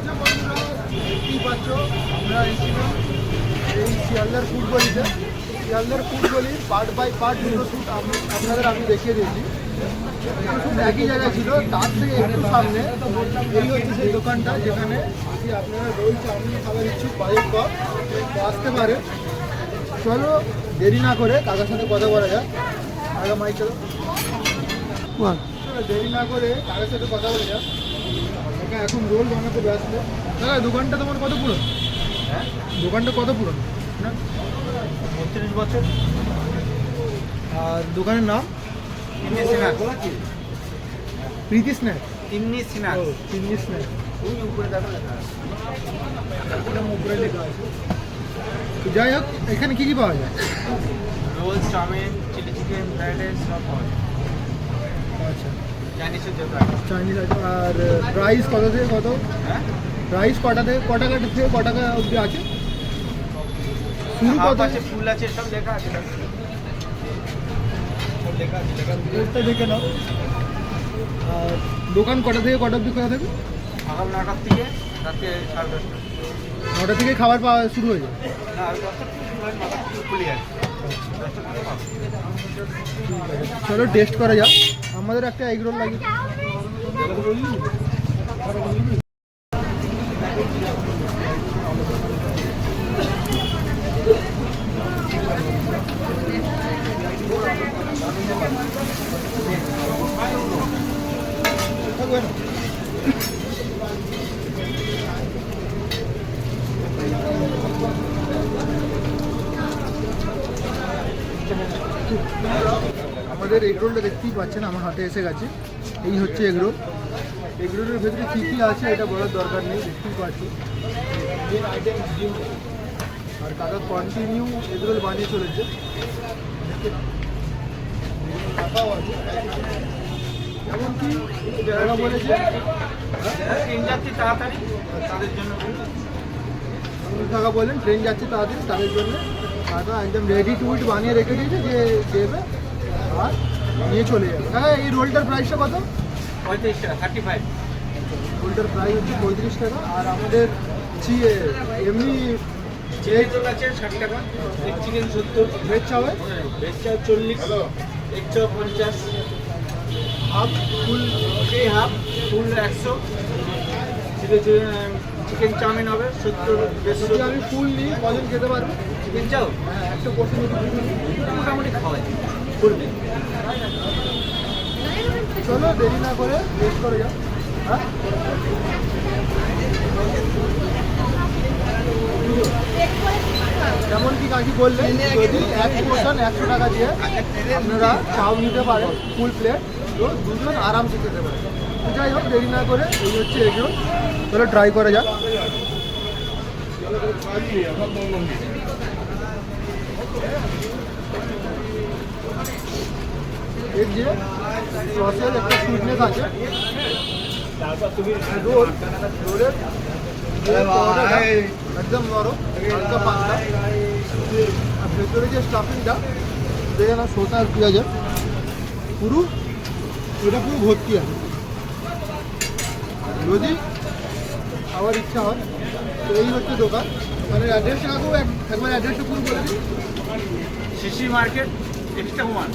দেখতেই পাচ্ছ আমরা এসেছিলাম এই শিয়ালদার ফুটবলিতে। শিয়ালদার ফুটবলির পার্ট বাই পার্ট দুটো শ্যুট আপনাদের আমি দেখিয়ে দিয়েছি। শ্যুট একই জায়গায় ছিল, তার থেকে একটু সামনে এই হচ্ছে সেই দোকানটা যেখানে যদি আপনারা রোল চাউমিন খাবার ইচ্ছুক বাজেট কম আসতে পারে। চলো দেরি না করে কাকার সাথে কথা বলা যাক। আগে মাইক চলো, দেরি না করে কাকার সাথে কথা বলা যাক। এখন রোল বানাতে ব্যস্ত। দাদা দোকানটা তোমার কত পুরো? হ্যাঁ, দোকানটা কত পুরো? না 32 বছর। আর দোকানের নাম Tinni snacks. Priti snack. Tinni snacks. Tinni snack. ওই উপরে দেখা লেখা আছে, উপরে লেখা আছে। তো যাই হোক, এখানে কী কী পাওয়া যায়? Roll, chowmein, chilli chicken, fried rice সব পাওয়া যায়। আচ্ছা, চাইনিজের যত চাইনিজ আছে। আর প্রাইস কত থেকে কত? হ্যাঁ, প্রাইস কটা থেকে ক টাকা থেকে ক টাকা অবধি আছে? শুরু কত আছে, ফুল আছে, সব লেখা আছে। সব লেখা আছে, রেটটা দেখে নাও। আর দোকান কটা থেকে কটা অবধি খোলা থাকে? সকাল 9টার থেকে রাতে 10:30। 9টা থেকে খাবার পাওয়া শুরু হয়ে যায়? না, আর 10টা থেকে খুলে যায়। 10টা থেকে পাবো। চলো টেস্ট করা যাক। আমাদের একটা এগ রোল লাগে। আমাদের এগরোলটা দেখতেই পাচ্ছেন আমার হাতে এসে গেছে। এই হচ্ছে এগরোল। এগরোলের ভেতরে কী কী আছে এটা বলার দরকার নেই, দেখতেই পাচ্ছি। মেন আইটেম ডিম। আর কাকা কন্টিনিউ এগরোল বানিয়ে চলেছে। এমনকি যারা বলেছে ট্রেন যাত্রী তাড়াতাড়ি তাদের জন্য। কাকা বলেন ট্রেন যাচ্ছে তাড়াতাড়ি তাদের জন্য। কাকা একদম রেডি টু ইট বানিয়ে রেখে দিয়েছে যে দেবে আর নিয়ে চলে যাবে। হ্যাঁ, এই রোলটার প্রাইসটা কত? 35 টাকা, 35। রোলটার প্রাইস হচ্ছে 35 টাকা। আর আমাদের এমনি চিকেন রোল আছে 60 টাকা, এগ চিকেন 70, ভেজ চাওয়াল veg chow 40, egg chow 50, half full half full 100। Chicken chowmein হবে 70। যদি আমি ফুল নিই কজন খেতে পারবো? চিকেন চাও হ্যাঁ, একটা পোর্শন মোটামুটি খাওয়াই ফুল দিন। চলো দেরি না করে টেস্ট করে যাও। হ্যাঁ, যেমন কি কাকি বললেন, যদি এক পোর্শন 100 টাকা দিয়ে আপনারা চাউ নিতে পারেন ফুল প্লেট, তো দুজন আরামসে খেতে পারেন। যাই হোক দেরি না করে এই হচ্ছে এগুলো, চলো ট্রাই করা যাক। এর যে সসের একটা সুইটনেস আছে, রোলের একদম নরম, হালকা পাতলা। আর ভেতরে যে স্টাফিংটা দেখে না, শসা আর পেঁয়াজের পুরো এটা পুরো ভর্তি আছে। যদি খাওয়ার ইচ্ছা হয় তো এই হচ্ছে দোকান। মানে অ্যাড্রেসটা কাকু একবার অ্যাড্রেসটা পুরো বলে দিন। শিশি মার্কেট এক্সট্রা 1।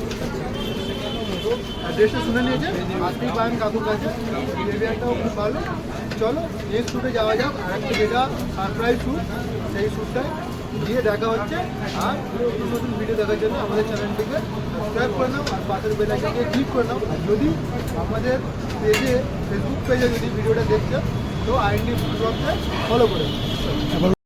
অ্যাড্রেসটা শুনে নিয়েছে, আসতেই পারেন কাকুর কাছে। বিহেভিয়ারটাও খুব ভালো। চলো নেক্সট শ্যুটে যাওয়া যাক। আর একটা যেটা সারপ্রাইজ শ্যুট, সেই শ্যুটটায় গিয়ে দেখা হচ্ছে। আর নতুন নতুন ভিডিও দেখার জন্য আমাদের চ্যানেলটিকে সাবস্ক্রাইব করে নাও আর পাশের বেল আইকনকে ক্লিক করে নাও। আর যদি আমাদের পেজে, ফেসবুক পেজে যদি ভিডিওটা দেখছো তো আইএনডি ব্লগকে ফলো করে নাও।